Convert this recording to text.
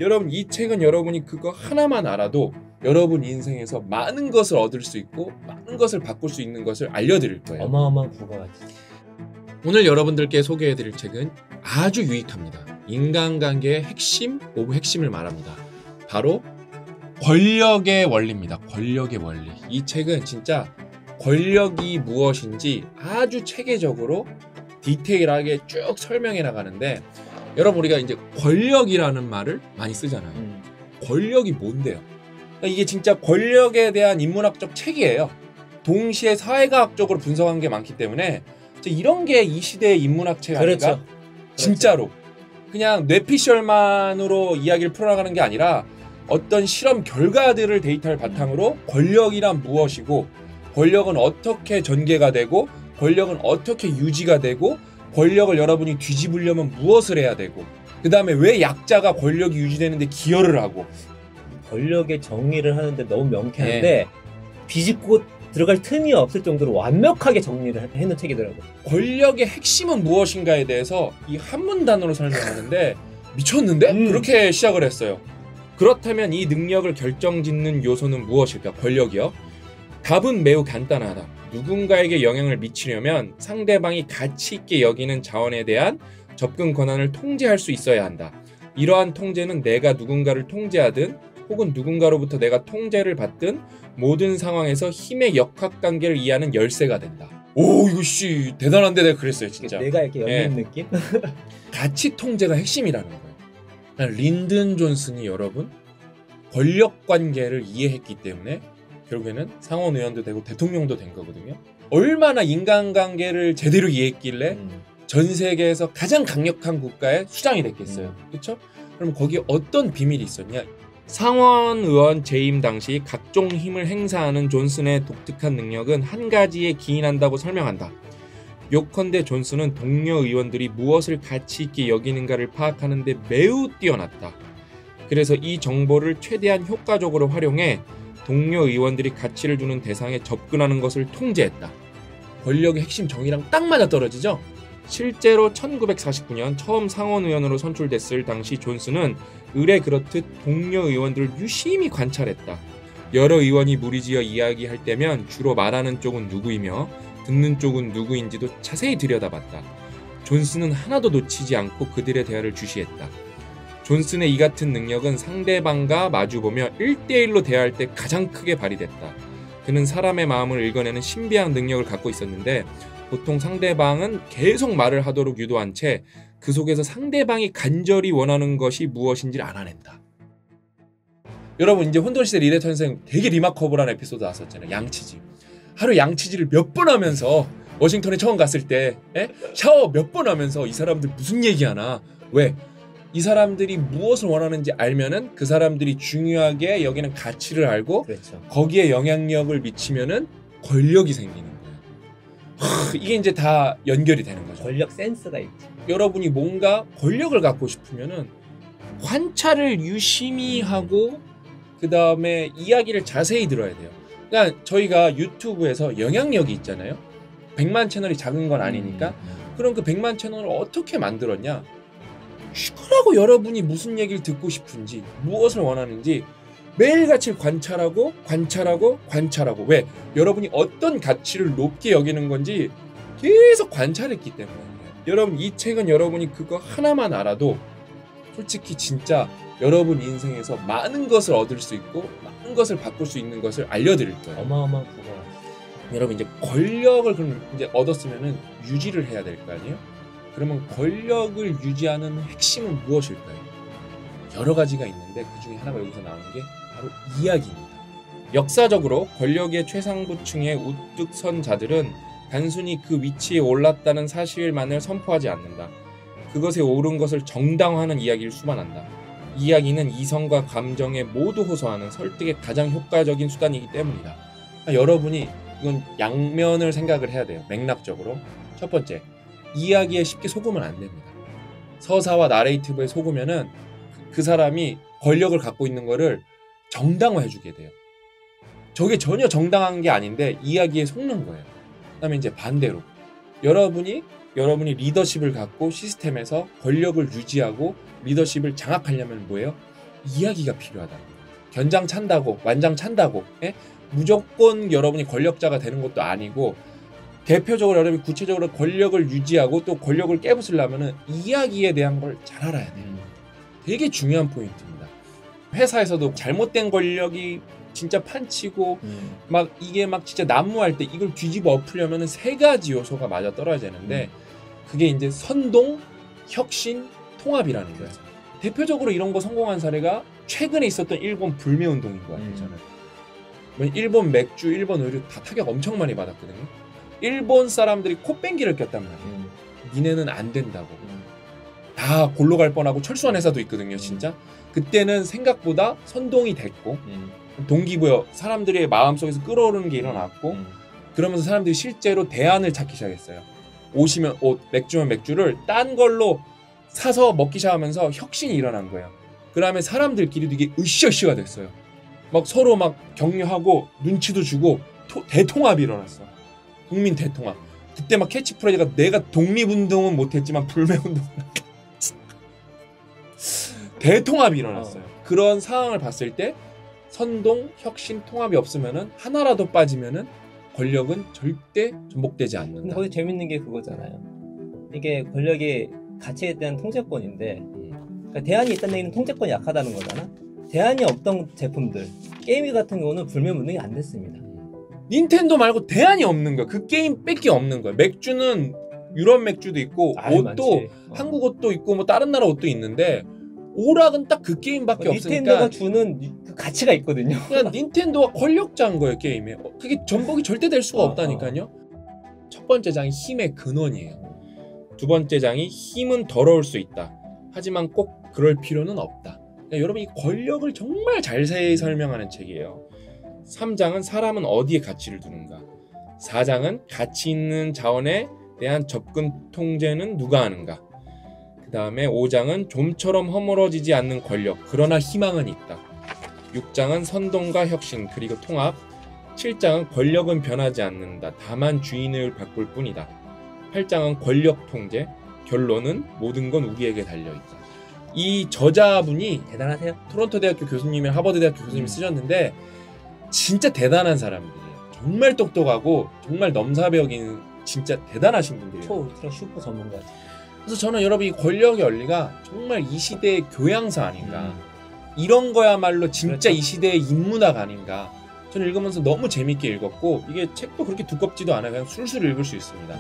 여러분 이 책은 여러분이 그거 하나만 알아도 여러분 인생에서 많은 것을 얻을 수 있고 많은 것을 바꿀 수 있는 것을 알려드릴 거예요. 어마어마한 부가가치. 오늘 여러분들께 소개해드릴 책은 아주 유익합니다. 인간관계의 핵심 오브 핵심을 말합니다. 바로 권력의 원리입니다. 권력의 원리. 이 책은 진짜 권력이 무엇인지 아주 체계적으로 디테일하게 쭉 설명해 나가는데, 여러분 우리가 이제 권력이라는 말을 많이 쓰잖아요. 권력이 뭔데요? 그러니까 이게 진짜 권력에 대한 인문학적 책이에요. 동시에 사회과학적으로 분석한 게 많기 때문에 이런 게 이 시대의 인문학 책 아닌가? 그렇죠. 진짜로. 그냥 뇌피셜만으로 이야기를 풀어나가는 게 아니라 어떤 실험 결과들을 데이터를 바탕으로 권력이란 무엇이고, 권력은 어떻게 전개가 되고, 권력은 어떻게 유지가 되고, 권력을 여러분이 뒤집으려면 무엇을 해야 되고, 그 다음에 왜 약자가 권력이 유지되는데 기여를 하고. 권력의 정의를 하는데 너무 명쾌한데 비집고 들어갈 틈이 없을 정도로 완벽하게 정리를 해놓은 책이더라고요. 권력의 핵심은 무엇인가에 대해서 이 한문 단어로 설명하는데 미쳤는데? 그렇게 시작을 했어요. 그렇다면 이 능력을 결정짓는 요소는 무엇일까? 권력이요? 답은 매우 간단하다. 누군가에게 영향을 미치려면 상대방이 가치 있게 여기는 자원에 대한 접근 권한을 통제할 수 있어야 한다. 이러한 통제는 내가 누군가를 통제하든 혹은 누군가로부터 내가 통제를 받든 모든 상황에서 힘의 역학관계를 이해하는 열쇠가 된다. 오, 이거 씨 대단한데 내가 그랬어요 진짜. 내가 이렇게 열린 느낌? 가치 통제가 핵심이라는 거예요. 린든 존슨이 여러분 권력 관계를 이해했기 때문에 결국에는 상원 의원도 되고 대통령도 된 거거든요. 얼마나 인간관계를 제대로 이해했길래 전 세계에서 가장 강력한 국가의 수장이 됐겠어요. 그렇죠? 그럼 거기에 어떤 비밀이 있었냐? 상원 의원 재임 당시 각종 힘을 행사하는 존슨의 독특한 능력은 한 가지에 기인한다고 설명한다. 요컨대 존슨은 동료 의원들이 무엇을 가치 있게 여기는가를 파악하는 데 매우 뛰어났다. 그래서 이 정보를 최대한 효과적으로 활용해 동료 의원들이 가치를 두는 대상에 접근하는 것을 통제했다. 권력의 핵심 정의랑 딱 맞아떨어지죠? 실제로 1949년 처음 상원 의원으로 선출됐을 당시 존슨은 의례 그렇듯 동료 의원들을 유심히 관찰했다. 여러 의원이 무리지어 이야기할 때면 주로 말하는 쪽은 누구이며 듣는 쪽은 누구인지도 자세히 들여다봤다. 존슨은 하나도 놓치지 않고 그들의 대화를 주시했다. 존슨의 이 같은 능력은 상대방과 마주보며 1대1로 대화할 때 가장 크게 발휘됐다. 그는 사람의 마음을 읽어내는 신비한 능력을 갖고 있었는데 보통 상대방은 계속 말을 하도록 유도한 채 그 속에서 상대방이 간절히 원하는 것이 무엇인지를 알아낸다. 여러분 이제 혼돈시대 리레터 선생 되게 리마커블한 에피소드 나왔었잖아요. 양치질. 하루 양치질을 몇 번 하면서 워싱턴에 처음 갔을 때 샤워 몇 번 하면서 이 사람들 무슨 얘기하나. 왜? 이 사람들이 무엇을 원하는지 알면은 그 사람들이 중요하게 여기는 가치를 알고 그렇죠. 거기에 영향력을 미치면은 권력이 생기는 거예요. 이게 이제 다 연결이 되는 거죠. 권력 센스가 있지. 여러분이 뭔가 권력을 갖고 싶으면은 관찰을 유심히 하고 그 다음에 이야기를 자세히 들어야 돼요. 그러니까 저희가 유튜브에서 영향력이 있잖아요. 100만 채널이 작은 건 아니니까. 그럼 그 100만 채널을 어떻게 만들었냐? 시끄라고 여러분이 무슨 얘기를 듣고 싶은지 무엇을 원하는지 매일같이 관찰하고 왜? 여러분이 어떤 가치를 높게 여기는 건지 계속 관찰했기 때문에. 여러분 이 책은 여러분이 그거 하나만 알아도 솔직히 진짜 여러분 인생에서 많은 것을 얻을 수 있고 많은 것을 바꿀 수 있는 것을 알려드릴 거예요. 어마어마한 부가. 여러분 이제 권력을 그럼 이제 얻었으면은 유지를 해야 될 거 아니에요? 그러면 권력을 유지하는 핵심은 무엇일까요? 여러 가지가 있는데 그 중에 하나가 여기서 나오는 게 바로 이야기입니다. 역사적으로 권력의 최상부층의 우뚝 선 자들은 단순히 그 위치에 올랐다는 사실만을 선포하지 않는다. 그것에 옳은 것을 정당화하는 이야기를 수반한다. 이야기는 이성과 감정에 모두 호소하는 설득의 가장 효과적인 수단이기 때문이다. 그러니까 여러분이 이건 양면을 생각을 해야 돼요. 맥락적으로. 첫 번째, 이야기에 쉽게 속으면 안 됩니다. 서사와 나레이티브에 속으면은 그 사람이 권력을 갖고 있는 거를 정당화해주게 돼요. 저게 전혀 정당한 게 아닌데 이야기에 속는 거예요. 그다음에 이제 반대로 여러분이 리더십을 갖고 시스템에서 권력을 유지하고 리더십을 장악하려면 뭐예요? 이야기가 필요하다. 견장 찬다고 완장 찬다고 무조건 여러분이 권력자가 되는 것도 아니고 대표적으로 여러분이 구체적으로 권력을 유지하고 또 권력을 깨부수려면 이야기에 대한 걸 잘 알아야 돼요. 되게 중요한 포인트입니다. 회사에서도 잘못된 권력이 진짜 판치고 막 이게 막 진짜 난무할 때 이걸 뒤집어 엎으려면 세 가지 요소가 맞아 떨어져야 되는데 그게 이제 선동, 혁신, 통합이라는 거예요. 대표적으로 이런 거 성공한 사례가 최근에 있었던 일본 불매운동인 것 같아요. 저는 일본 맥주, 일본 의류 다 타격 엄청 많이 받았거든요. 일본 사람들이 코뺑기를 꼈단 말이에요. 니네는 안 된다고. 다 골로 갈 뻔하고 철수한 회사도 있거든요. 진짜 그때는 생각보다 선동이 됐고 동기부여 사람들의 마음속에서 끌어오르는 게 일어났고 그러면서 사람들이 실제로 대안을 찾기 시작했어요. 오시면 옷, 맥주면 맥주를 딴 걸로 사서 먹기 시작하면서 혁신이 일어난 거예요. 그 다음에 사람들끼리도 이게 으쌰으쌰가 됐어요. 막 서로 막 격려하고 눈치도 주고 대통합이 일어났어. 국민 대통합. 그때 막 캐치프레이즈가 내가 독립운동은 못했지만 불매운동은 대통합이 일어났어요. 그런 상황을 봤을 때 선동, 혁신, 통합이 없으면은 하나라도 빠지면은 권력은 절대 전복되지 않는다. 근데 거기 재밌는 게 그거잖아요. 이게 권력이 가치에 대한 통제권인데 그러니까 대안이 있다는 얘기는 통제권이 약하다는 거잖아. 대안이 없던 제품들 게임 같은 경우는 불매운동이 안 됐습니다. 닌텐도 말고 대안이 없는 거야. 그 게임 뺏기 없는 거야. 맥주는 유럽 맥주도 있고 옷도 한국 옷도 있고 뭐 다른 나라 옷도 있는데 오락은 딱 그 게임밖에 없으니까 닌텐도가 주는 그 가치가 있거든요. 그냥 닌텐도가 권력자인 거예요. 게임에. 그게 전복이 절대 될 수가 없다니까요. 첫 번째 장이 힘의 근원이에요. 두 번째 장이 힘은 더러울 수 있다. 하지만 꼭 그럴 필요는 없다. 그러니까 여러분 이 권력을 정말 자세히 설명하는 책이에요. 3장은 사람은 어디에 가치를 두는가. 4장은 가치 있는 자원에 대한 접근 통제는 누가 하는가. 그 다음에 5장은 좀처럼 허물어지지 않는 권력 그러나 희망은 있다. 6장은 선동과 혁신 그리고 통합. 7장은 권력은 변하지 않는다. 다만 주인을 바꿀 뿐이다. 8장은 권력 통제. 결론은 모든 건 우리에게 달려있다. 이 저자분이 대단하세요. 토론토 대학교 교수님이 하버드 대학교 교수님이 쓰셨는데 진짜 대단한 사람들이에요. 정말 똑똑하고 정말 넘사벽인 진짜 대단하신 분들이에요. 초울트라 슈퍼 전문가지. 그래서 저는 여러분 이 권력의 원리가 정말 이 시대의 교양사 아닌가. 이런 거야말로 진짜 그렇죠. 이 시대의 인문학 아닌가. 저는 읽으면서 너무 재밌게 읽었고 이게 책도 그렇게 두껍지도 않아요. 그냥 술술 읽을 수 있습니다.